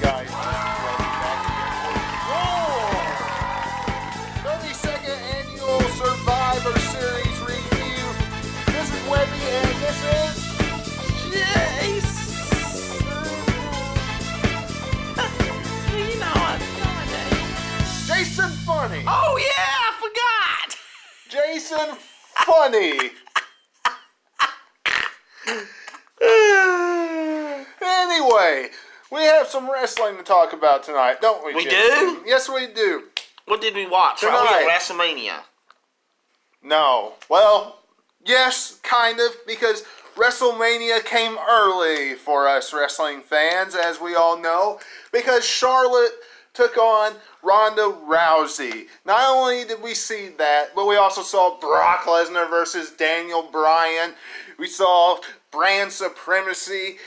guys? Welcome back again for the 32nd annual Survivor Series review. This is Webby and this is Jason. You know what's going on. Jason Funny. Oh yeah, I forgot. Jason Funny. Anyway, we have some wrestling to talk about tonight, don't we, We Jason? do? Yes, we do. What did we watch? Tonight. Are we at WrestleMania? No. Well, yes, kind of, because WrestleMania came early for us wrestling fans, as we all know, because Charlotte took on Ronda Rousey. Not only did we see that, but we also saw Brock Lesnar versus Daniel Bryan. We saw brand supremacy,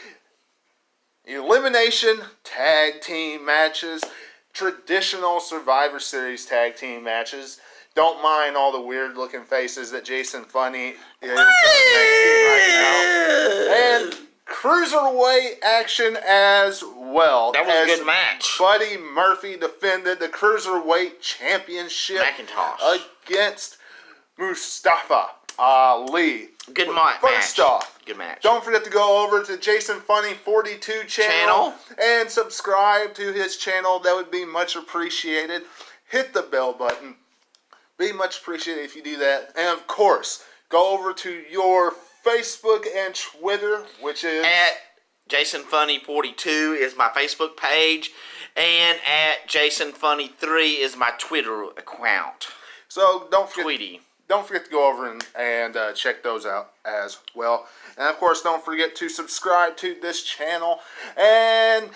elimination tag team matches, traditional Survivor Series tag team matches. Don't mind all the weird looking faces that Jason Funny is making right now. And cruiserweight action as well. That was a good match. Buddy Murphy defended the Cruiserweight Championship McIntosh against Mustafa Ali. Good match. First off, good match. Don't forget to go over to Jason Funny 42 channel and subscribe to his channel. That would be much appreciated. Hit the bell button. Be much appreciated if you do that. And of course, go over to your Facebook and Twitter, which is at Jason Funny 42 is my Facebook page, and at Jason Funny 3 is my Twitter account. So don't forget. Tweety. Don't forget to go over and check those out as well. And of course, don't forget to subscribe to this channel and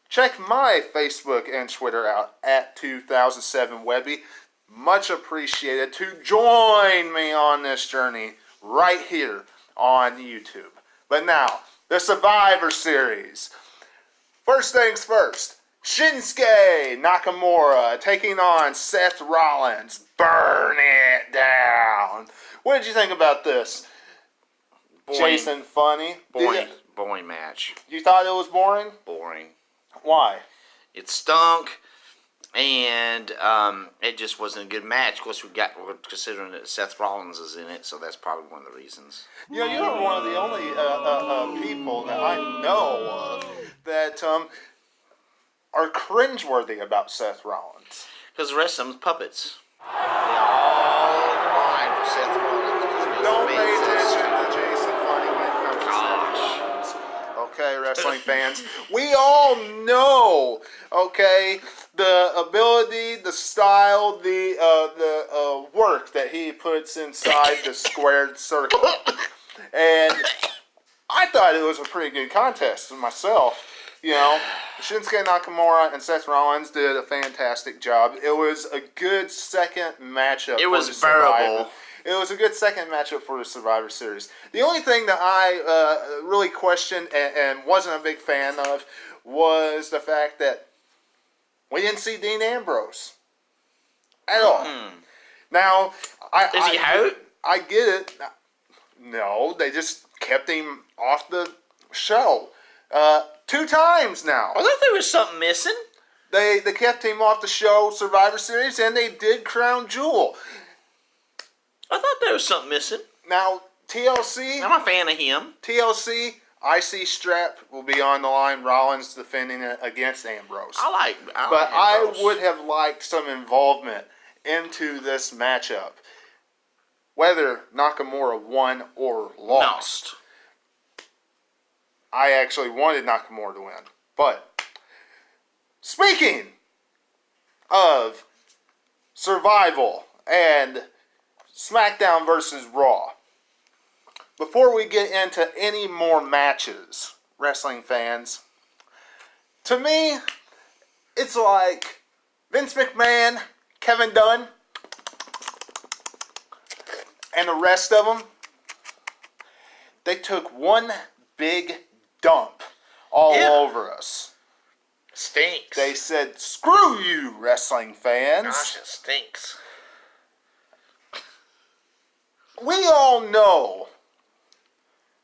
check my Facebook and Twitter out at 2007 Webby. Much appreciated to join me on this journey right here on YouTube. But now, the Survivor Series. First things first. Shinsuke Nakamura taking on Seth Rollins. Burn it down. What did you think about this? Boring. Jason Funny? Boring match. You thought it was boring? Boring. Why? It stunk, and it just wasn't a good match. Of course, we're considering that Seth Rollins is in it, so that's probably one of the reasons. You know, you're one of the only people that I know of that are cringeworthy about Seth Rollins. Because the rest of them's puppets. They all line for Seth Rollins. Don't pay attention to Jason Funny when it comes to Seth Rollins. Okay, wrestling fans. We all know, okay, the ability, the style, the work that he puts inside the squared circle. And I thought it was a pretty good contest myself. You know, Shinsuke Nakamura and Seth Rollins did a fantastic job. It was a good second matchup. It was bearable. It was a good second matchup for the Survivor Series. The only thing that I really questioned and wasn't a big fan of was the fact that we didn't see Dean Ambrose at all. Now, Is he out? I get it. No, they just kept him off the show. 2 times now. I thought there was something missing. They kept him off the show, Survivor Series, and they did Crown Jewel. I thought there was something missing. Now, TLC, I'm a fan of him. IC strap will be on the line. Rollins defending it against Ambrose. I like I Ambrose. would have liked some involvement into this matchup, whether Nakamura won or lost. I actually wanted Nakamura to win. But, speaking of survival and SmackDown versus Raw, before we get into any more matches, wrestling fans, to me, it's like Vince McMahon, Kevin Dunn, and the rest of them, they took one big dump all over us. Stinks. They said, screw you, wrestling fans. Gosh, it stinks. We all know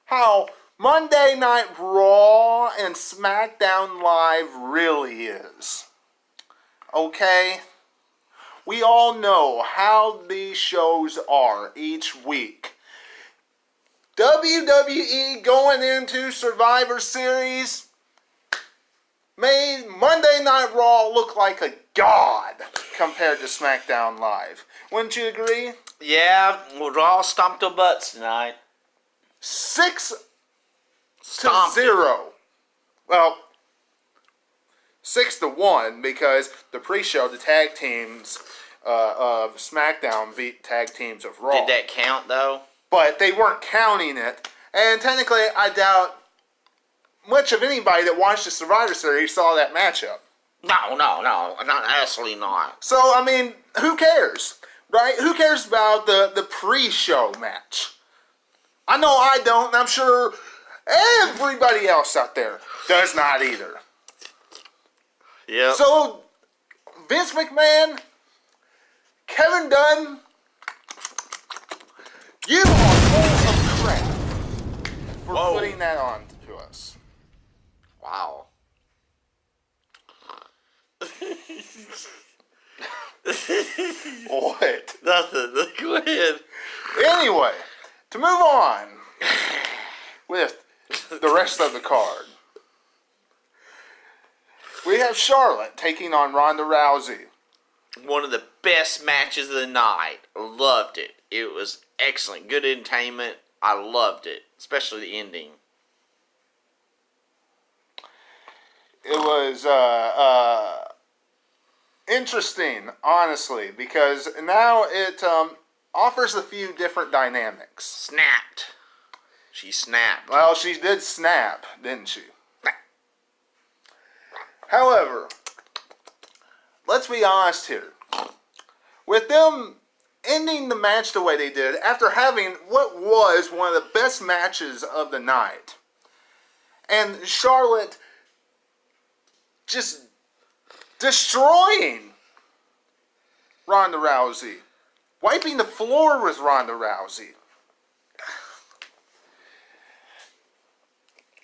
how Monday Night Raw and SmackDown Live really is. Okay? We all know how these shows are each week. WWE going into Survivor Series made Monday Night Raw look like a god compared to SmackDown Live. Wouldn't you agree? Yeah, well, Raw stomped their butts tonight. 6-0. Stomped it. Well, 6-1 because the pre-show, the tag teams of SmackDown beat tag teams of Raw. Did that count, though? But they weren't counting it. And technically, I doubt much of anybody that watched the Survivor Series saw that matchup. No, not absolutely not. So, I mean, who cares? Right? Who cares about the pre-show match? I know I don't, and I'm sure everybody else out there does not either. Yeah. So, Vince McMahon, Kevin Dunn, you are full of crap for putting that on to us. Wow. What? Nothing. Go ahead. Anyway, to move on with the rest of the card, we have Charlotte taking on Ronda Rousey. One of the best matches of the night. Loved it. It was excellent. Good entertainment. I loved it. Especially the ending. It was interesting, honestly, because now it offers a few different dynamics. Snapped. She snapped. Well, she did snap, didn't she? However, let's be honest here. With them ending the match the way they did, after having what was one of the best matches of the night, and Charlotte just destroying Ronda Rousey, wiping the floor with Ronda Rousey.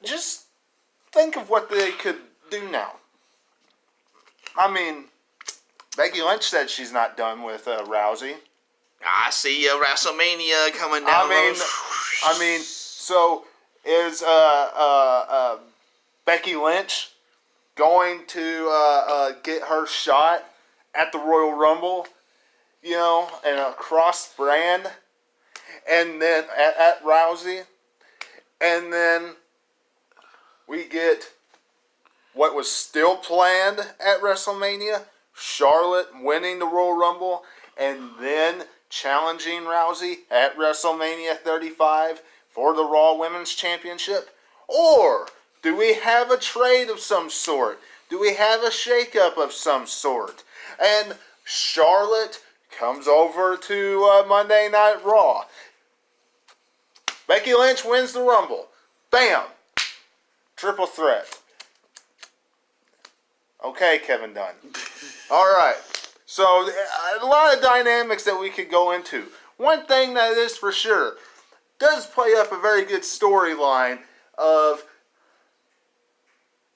Just think of what they could do now. I mean, Becky Lynch said she's not done with Rousey. I see WrestleMania coming down. I mean, so is Becky Lynch going to get her shot at the Royal Rumble, you know, and across brand, and then at Rousey, and then we get what was still planned at WrestleMania, Charlotte winning the Royal Rumble, and then challenging Rousey at WrestleMania 35 for the Raw Women's Championship? Or do we have a trade of some sort? Do we have a shakeup of some sort? And Charlotte comes over to Monday Night Raw. Becky Lynch wins the Rumble. Bam! Triple threat. Okay, Kevin Dunn. All right. So, a lot of dynamics that we could go into. One thing that is for sure, does play up a very good storyline of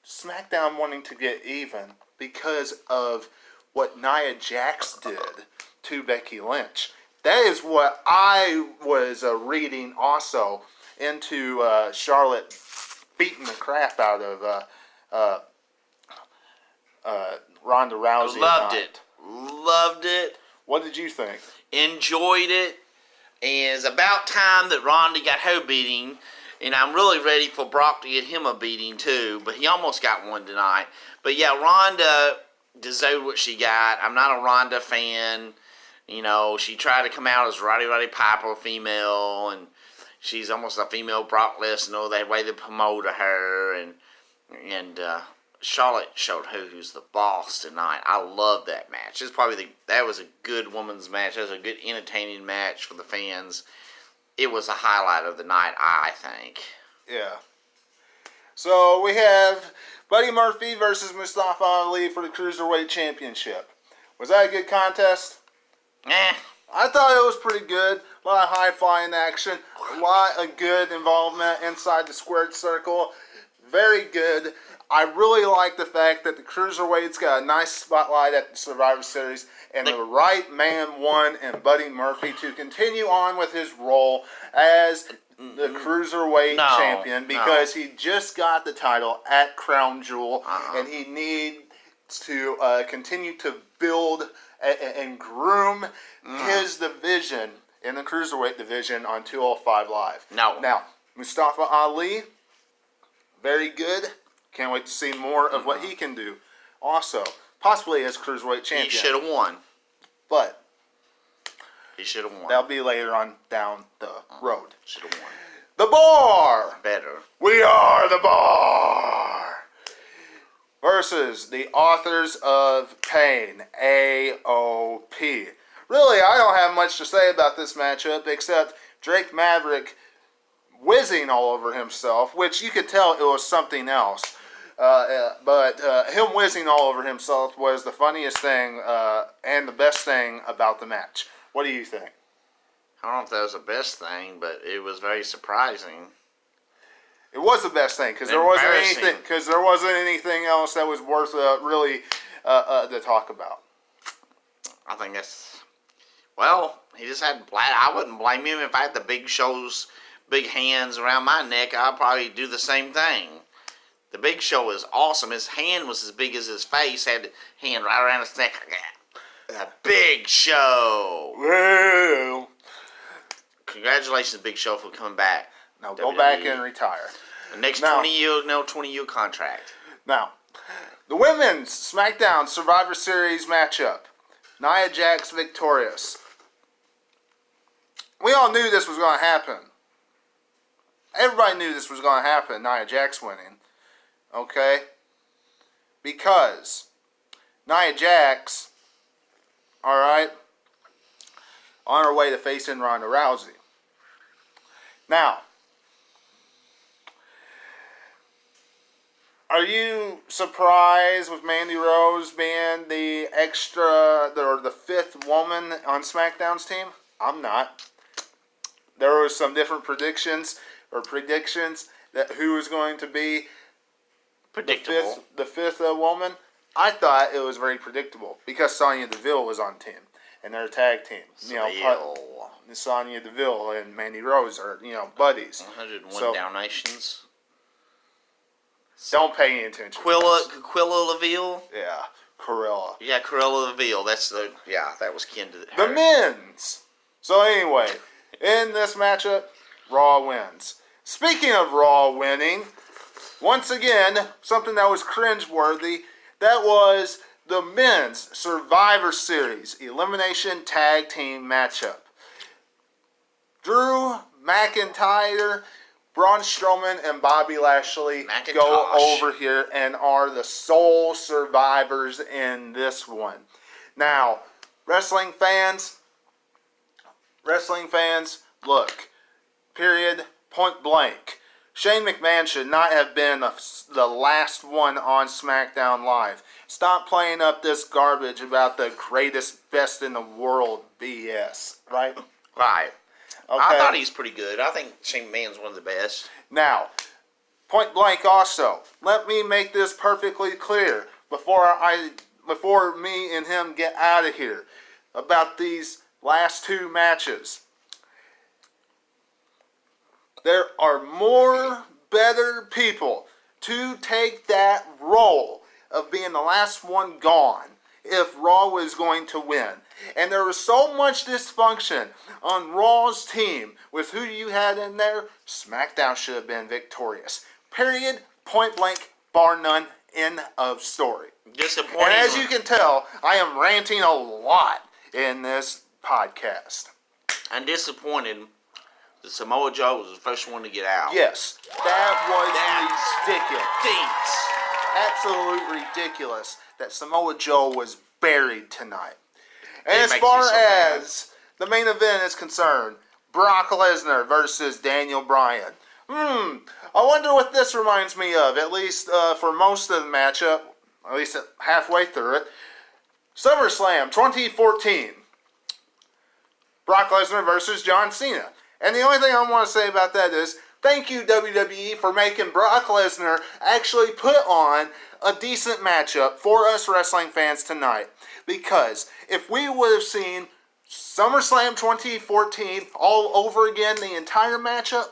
SmackDown wanting to get even because of what Nia Jax did to Becky Lynch. That is what I was reading also into Charlotte beating the crap out of Ronda Rousey. Loved it. What did you think? Enjoyed it. And it's about time that Ronda got her beating. And I'm really ready for Brock to get him a beating too. But he almost got one tonight. But yeah, Ronda deserved what she got. I'm not a Ronda fan. You know, she tried to come out as Roddy Piper female. And she's almost a female Brock Lesnar. That way they promoted her. And Charlotte showed who's the boss tonight. I love that match. That was a good women's match. That was a good entertaining match for the fans. It was a highlight of the night, I think. Yeah. So we have Buddy Murphy versus Mustafa Ali for the Cruiserweight Championship. Was that a good contest? I thought it was pretty good. A lot of high-flying action. A lot of good involvement inside the squared circle. Very good. I really like the fact that the Cruiserweights got a nice spotlight at the Survivor Series, and the right man won in Buddy Murphy to continue on with his role as the Cruiserweight champion, because he just got the title at Crown Jewel, and he needs to continue to build and groom his division in the Cruiserweight division on 205 Live. Now, Mustafa Ali, very good. Can't wait to see more of what he can do. Also, possibly as Cruiserweight champion. He should have won. But he should have won. That'll be later on down the road. Should have won. The Bar! Better. We are the Bar! Versus the Authors of Pain, AOP. Really, I don't have much to say about this matchup except Drake Maverick whizzing all over himself, which you could tell it was something else. But him whizzing all over himself was the funniest thing and the best thing about the match. What do you think? I don't know if that was the best thing, but it was very surprising. It was the best thing because there wasn't anything. Because there wasn't anything else that was worth really to talk about. I think that's well. He just had. I wouldn't blame him if I had the Big Show's big hands around my neck. I'd probably do the same thing. The Big Show is awesome. His hand was as big as his face. Had the hand right around his neck. The Big Show. Well, congratulations, Big Show, for coming back. Now go back and retire. The next 20-year contract. Now, the women's SmackDown Survivor Series matchup. Nia Jax victorious. We all knew this was going to happen. Everybody knew this was going to happen. Nia Jax winning. Okay? Because Nia Jax, alright, on her way to facing Ronda Rousey. Now, are you surprised with Mandy Rose being the fifth woman on SmackDown's team? I'm not. There were some different predictions that who was going to be predictable. The fifth woman. I thought it was very predictable because Sonya Deville was on team and they're a tag team. Sonya Deville and Mandy Rose are buddies. 101 Dalmatians. Don't pay any attention. Quilla LaVille? Yeah, Corella. Yeah, Corella LaVille. That was kin to her. The men's. So anyway, in this matchup, Raw wins. Speaking of Raw winning, once again, something that was cringeworthy, that was the men's Survivor Series Elimination Tag Team matchup. Drew McIntyre, Braun Strowman, and Bobby Lashley go over here and are the sole survivors in this one. Now, wrestling fans, look, period, point blank. Shane McMahon should not have been the last one on SmackDown Live. Stop playing up this garbage about the greatest, best in the world BS, right? Right. Okay. I thought he's pretty good. I think Shane McMahon's one of the best. Now, point blank also, let me make this perfectly clear before me and him get out of here about these last two matches. There are more better people to take that role of being the last one gone if Raw was going to win. And there was so much dysfunction on Raw's team with who you had in there. SmackDown should have been victorious. Period. Point blank. Bar none. End of story. Disappointing. And as you can tell, I am ranting a lot in this podcast. I'm disappointed that Samoa Joe was the first one to get out. Yes. That was ridiculous. Absolutely ridiculous that Samoa Joe was buried tonight. And as far as the main event is concerned, Brock Lesnar versus Daniel Bryan. I wonder what this reminds me of, at least for most of the matchup, at least halfway through it. SummerSlam 2014. Brock Lesnar versus John Cena. And the only thing I want to say about that is, thank you, WWE, for making Brock Lesnar actually put on a decent matchup for us wrestling fans tonight. Because if we would have seen SummerSlam 2014 all over again, the entire matchup,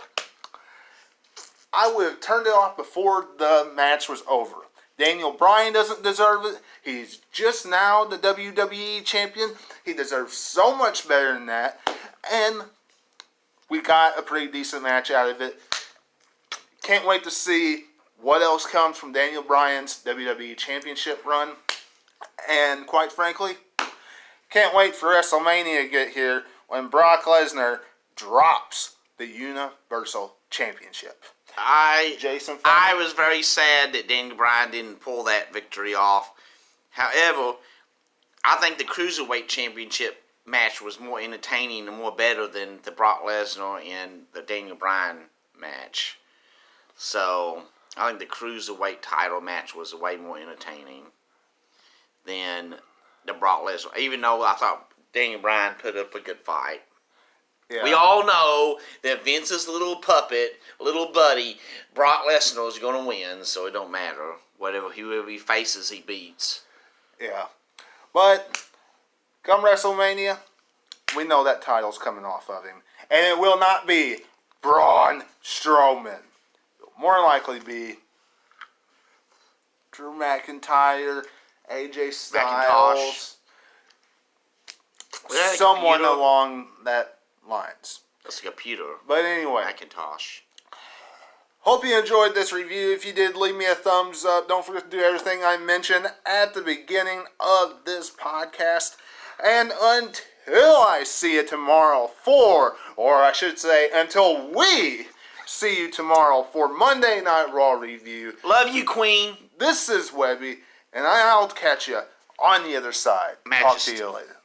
I would have turned it off before the match was over. Daniel Bryan doesn't deserve it. He's just now the WWE champion. He deserves so much better than that. And we got a pretty decent match out of it. Can't wait to see what else comes from Daniel Bryan's WWE Championship run. And quite frankly, can't wait for WrestleMania to get here when Brock Lesnar drops the Universal Championship. Jason, I was very sad that Daniel Bryan didn't pull that victory off. However, I think the Cruiserweight Championship match was more entertaining and more better than the Brock Lesnar and the Daniel Bryan match. So, I think the Cruiserweight title match was way more entertaining than the Brock Lesnar. Even though I thought Daniel Bryan put up a good fight. Yeah. We all know that Vince's little puppet, little buddy, Brock Lesnar is going to win, so it don't matter. Whoever he faces, he beats. Yeah. But come WrestleMania, we know that title's coming off of him. And it will not be Braun Strowman. It will more likely be Drew McIntyre, AJ Styles, someone along that lines. That's a computer. But anyway, Macintosh. Hope you enjoyed this review. If you did, leave me a thumbs up. Don't forget to do everything I mentioned at the beginning of this podcast. And until I see you tomorrow until we see you tomorrow for Monday Night Raw review. Love you, Queen. This is Webby, and I'll catch you on the other side. Talk to you later.